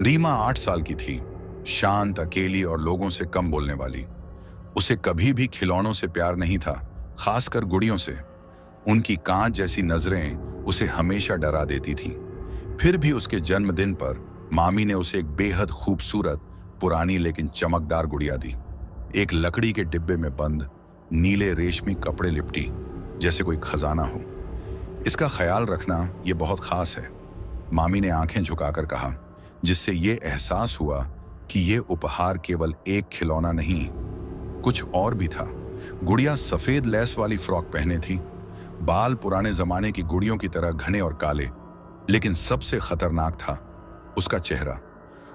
रीमा 8 साल की थी, शांत, अकेली और लोगों से कम बोलने वाली। उसे कभी भी खिलौनों से प्यार नहीं था, खासकर गुड़ियों से। उनकी कांच जैसी नजरें उसे हमेशा डरा देती थीं। फिर भी उसके जन्मदिन पर मामी ने उसे एक बेहद खूबसूरत, पुरानी लेकिन चमकदार गुड़िया दी। एक लकड़ी के डिब्बे में बंद, नीले रेशमी कपड़े लिपटी, जैसे कोई खजाना हो। इसका ख्याल रखना ये बहुत खास है, मामी ने आंखें झुकाकर कहा, जिससे ये एहसास हुआ कि ये उपहार केवल एक खिलौना नहीं, कुछ और भी था। गुड़िया सफेद लेस वाली फ्रॉक पहने थी, बाल पुराने जमाने की गुड़ियों की तरह घने और काले। लेकिन सबसे खतरनाक था उसका चेहरा।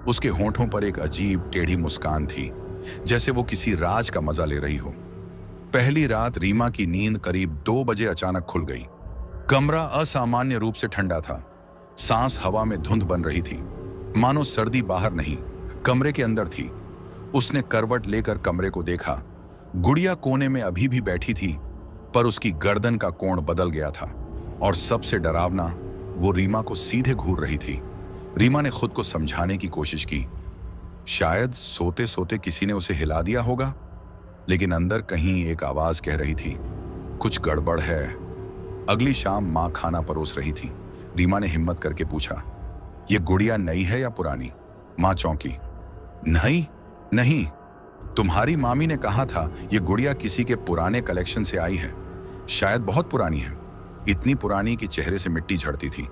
उसके होंठों पर एक अजीब टेढ़ी मुस्कान थी, जैसे वो किसी राज का मजा ले रही हो। पहली रात रीमा की नींद करीब 2 बजे अचानक खुल गई। कमरा असामान्य रूप से ठंडा था, सांस हवा में धुंध बन रही थी, मानो सर्दी बाहर नहीं, कमरे के अंदर थी। उसने करवट लेकर कमरे को देखा। गुड़िया कोने में अभी भी बैठी थी, पर उसकी गर्दन का कोण बदल गया था, और सबसे डरावना, वो रीमा को सीधे घूर रही थी। रीमा ने खुद को समझाने की कोशिश की, शायद सोते सोते किसी ने उसे हिला दिया होगा, लेकिन अंदर कहीं एक आवाज कह रही थी, कुछ गड़बड़ है। अगली शाम माँ खाना परोस रही थी। रीमा ने हिम्मत करके पूछा, ये गुड़िया नई है या पुरानी? माँ चौंकी। नहीं नहीं, तुम्हारी मामी ने कहा था ये गुड़िया किसी के पुराने कलेक्शन से आई है, शायद बहुत पुरानी है। इतनी पुरानी कि चेहरे से मिट्टी झड़ती थी,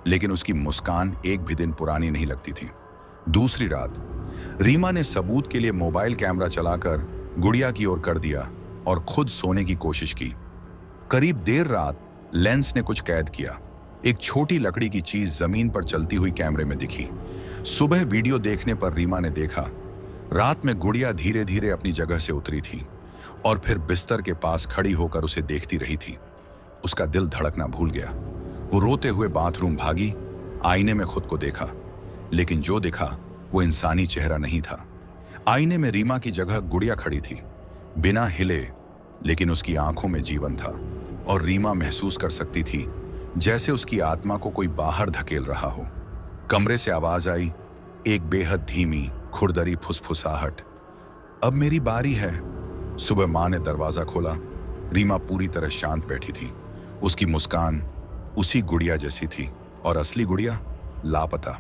लेकिन उसकी मुस्कान एक भी दिन पुरानी नहीं लगती थी। दूसरी रात रीमा ने सबूत के लिए मोबाइल कैमरा चलाकर गुड़िया की ओर कर दिया और खुद सोने की कोशिश की। करीब देर रात लेंस ने कुछ कैद किया। एक छोटी लकड़ी की चीज जमीन पर चलती हुई कैमरे में दिखी। सुबह वीडियो देखने पर रीमा ने देखा, रात में गुड़िया धीरे धीरे अपनी जगह से उतरी थी और फिर बिस्तर के पास खड़ी होकर उसे देखती रही थी। उसका दिल धड़कना भूल गया। वो रोते हुए बाथरूम भागी, आईने में खुद को देखा, लेकिन जो दिखा वो इंसानी चेहरा नहीं था। आईने में रीमा की जगह गुड़िया खड़ी थी, बिना हिले, लेकिन उसकी आंखों में जीवन था, और रीमा महसूस कर सकती थी जैसे उसकी आत्मा को कोई बाहर धकेल रहा हो। कमरे से आवाज आई, एक बेहद धीमी, खुरदरी फुसफुसाहट। अब मेरी बारी है। सुबह माँ ने दरवाजा खोला। रीमा पूरी तरह शांत बैठी थी। उसकी मुस्कान उसी गुड़िया जैसी थी, और असली गुड़िया लापता।